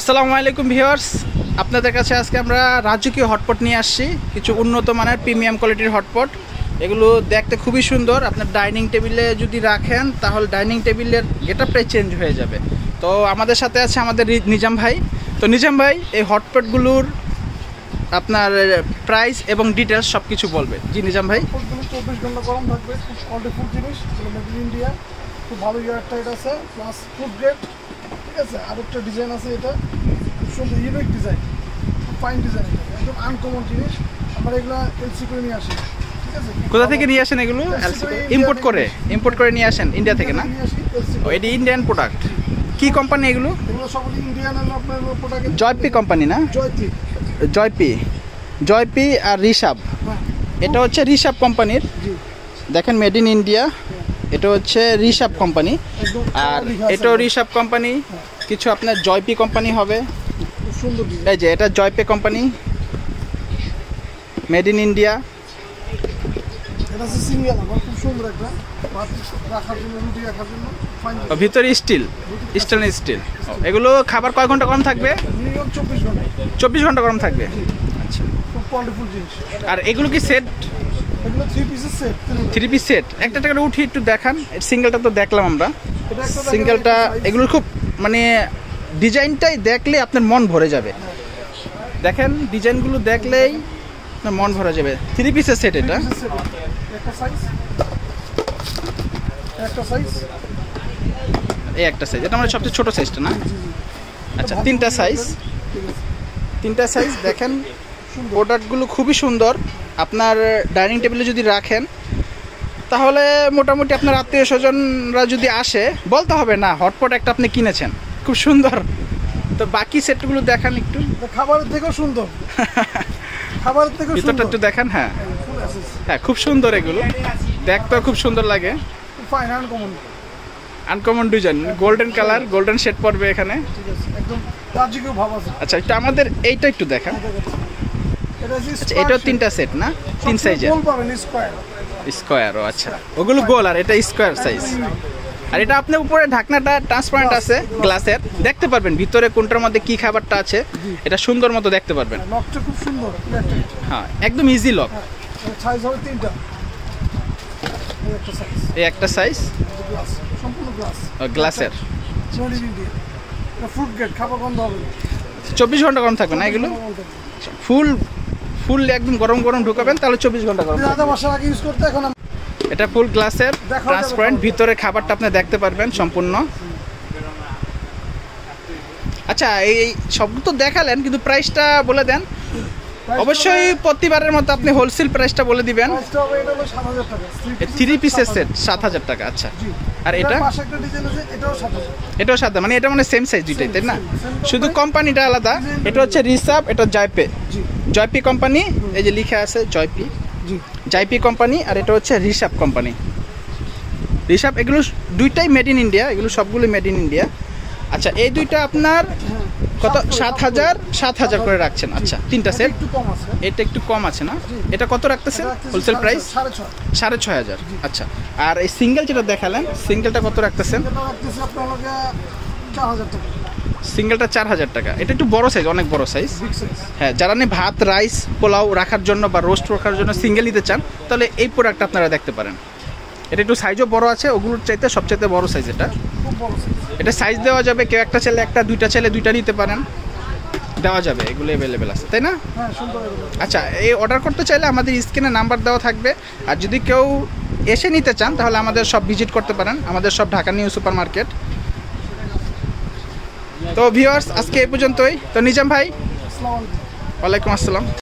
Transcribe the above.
আসসালামু আলাইকুম ভিউয়ার্স, আপনাদের কাছে আজকে আমরা রাজকীয় হটপট নিয়ে আসছি। কিছু উন্নত মানের প্রিমিয়াম কোয়ালিটির হটপট। এগুলো দেখতে খুবই সুন্দর। আপনার ডাইনিং টেবিলে যদি রাখেন তাহলে ডাইনিং টেবিলের গেটআপটাই চেঞ্জ হয়ে যাবে। তো আমাদের সাথে আছে আমাদের নিজাম ভাই। তো নিজাম ভাই, এই হটপটগুলোর আপনার প্রাইস এবং ডিটেলস সব কিছু বলবে। জি নিজাম ভাই। 24 ঘন্টা গরম থাকবে, খুব কোয়ালিটিফুল জিনিস, মেড ইন ইন্ডিয়া, খুব ভালো ইয়ার টাইট আছে, প্লাস ফুড গ্রেড। ঠিক আছে, আর একটা ডিজাইন আছে, এটা খুব সুন্দর ইউনিক ডিজাইন, খুব ফাইন ডিজাইন, একদম আনকমন জিনিস। আমরা এগুলো এলসি করে নিয়ে আসি। ঠিক আছে, কোথা থেকে নিয়ে আসেন এগুলো? ইম্পোর্ট করে নিয়ে আসেন ইন্ডিয়া থেকে না? ও, এটি ইন্ডিয়ান প্রোডাক্ট। কি কোম্পানি এগুলো? এগুলো সব ইন্ডিয়ান, আপনার প্রোডাক্ট জয়পি কোম্পানি না? জয়পি আর ঋষাব। এটা হচ্ছে ঋষাব কোম্পানির। দেখেন মেড ইন ইন্ডিয়া। এটা হচ্ছে ঋষাব কোম্পানি, আর এটাও ঋষাব কোম্পানি। কিছু আপনার জয়পি কোম্পানি হবে। এই যে এটা জয়পি কোম্পানি, মেড ইন ইন্ডিয়া। এটা হচ্ছে সিঙ্গেল, আমার খুব সুন্দর একটা রাখার জন্য, রুটি রাখার জন্য ফাইন। ভিতরে স্টিল স্টিল। এগুলো খাবার কয় ঘন্টা গরম থাকবে? মিনিমাম 24 ঘন্টা। 24 ঘন্টা গরম থাকবে। আচ্ছা, খুব কোয়ালিটিফুল জিনিস। আর এগুলো কি সেট? এগুলো 3 পিসের সেট। 3 piece set. একটা করে উঠি একটু দেখান। সিঙ্গেলটা তো দেখলাম আমরা, এটা একটা সিঙ্গেলটা। এগুলো খুব মানে ডিজাইনটাই দেখলে আপনার মন ভরে যাবে। দেখেন ডিজাইনগুলো দেখলেই আপনার মন ভরে যাবে। 3 পিসের সেট এটা। একটা সাইজ, এই একটা সাইজ, এটা আমাদের সবচেয়ে ছোট সাইজটা না? আচ্ছা, তিনটা সাইজ। দেখেন প্রোডাক্টগুলো খুবই সুন্দর। আপনার ডাইনিং টেবিলে যদি রাখেন তাহলে মোটামুটি আপনার আত্মীয় স্বজনরা যদি আসে বলতে হবে না হটপট একটা আপনি কিনেছেন, খুব সুন্দর। তো বাকি সেটগুলো দেখান একটু। খাবারের থেকেও সুন্দর, ভিতরটা একটু দেখান। হ্যাঁ, খুব সুন্দর। এগুলো দেখতেও খুব সুন্দর লাগে। Fine uncommon design, golden colour, golden shade পড়বে এখানে। একদম রাজকীয় ভাব আছে। আচ্ছা, এটা আমাদের এইটা একটু দেখান। আচ্ছা, এটাও তিনটা সেট না? 3 সাইজের স্কোয়ার। ও আচ্ছা, ওগুলো গোল আর এটা স্কোয়ার সাইজ। আর এটা আপনার উপরে ঢাকনাটা ট্রান্সপারেন্ট আছে গ্লাসের, দেখতে পারবেন ভিতরে কোনটার মধ্যে কি খাবারটা আছে। এটা সুন্দর মতো দেখতে পারবেন। লকটা খুব সুন্দর। হ্যাঁ, একদম ইজি লক। সাইজ হবে 3টা। এই একটা সাইজ, সম্পূর্ণ গ্লাসের। ফ্রুট গ্রেড, খাবার গন্ধ হবে। 24 ঘন্টা গরম থাকবে না এগুলো? ফুল একদম গরম ঢুকাবেন তাহলে 24 ঘন্টা গরম থাকবে। বসার আগে ইউজ করতে। এখন এটা ফুল গ্লাসের, ট্রান্সপারেন্ট, ভিতরে খাবারটা আপনি দেখতে পারবেন সম্পূর্ণ। আচ্ছা, এই সব তো দেখালেন, কিন্তু প্রাইসটা বলে দেন। অবশ্যই প্রতিবারের মতো আপনি হোলসেল প্রাইসটা বলে দিবেন। 3 পিসের সেট 7000 টাকা। আচ্ছা, আর এটা? এটাও 7000। মানে এটা মানে সেম সাইজ দুইটাই, তাই না? শুধু কোম্পানিটা আলাদা। এটা হচ্ছে ঋষাব, এটা জয়পি কোম্পানি। এই যে লিখা আছে জয়পি কোম্পানি, আর এটা হচ্ছে ঋষাব কোম্পানি। ঋষাব এগুলো দুইটাই মেড ইন ইন্ডিয়া, এগুলো সবগুলো মেড ইন ইন্ডিয়া। আচ্ছা, এই দুইটা আপনার কত? 7000 করে রাখছেন। আচ্ছা, তিনটা সেট। এটা একটু কম আছে না? এটা কত রাখতেছেন হোলসেল প্রাইস? 6500। আচ্ছা, আর এই সিঙ্গেল যেটা দেখালেন, সিঙ্গেলটা কত রাখতেছেন? সিঙ্গেলটা 4000 টাকা। এটা একটু বড় সাইজ, অনেক বড় সাইজ। হ্যাঁ, যারা নিয়ে ভাত, রাইস, পোলাও রাখার জন্য বা রোস্ট রাখার জন্য সিঙ্গেল নিতে চান তাহলে এই প্রোডাক্টটা আপনারা দেখতে পারেন। এটা একটু সাইজও বড় আছে, ওগুলোর চাইতে সবচাইতে বড় সাইজ এটা। এটা সাইজ দেওয়া যাবে, কেউ একটা ছেলে একটা, দুইটা ছেলে দুইটা নিতে পারেন, দেওয়া যাবে। এগুলো অ্যাভেলেবেল আছে, তাই না? আচ্ছা, এই অর্ডার করতে চাইলে আমাদের স্ক্রিনে নাম্বার দেওয়া থাকবে। আর যদি কেউ এসে নিতে চান তাহলে আমাদের সব ভিজিট করতে পারেন। আমাদের সব ঢাকা নিউ সুপার মার্কেট। তো ভিউয়ার্স, আজকে এই পর্যন্তই। তো নিজাম ভাই, ওয়ালাইকুম আসসালাম।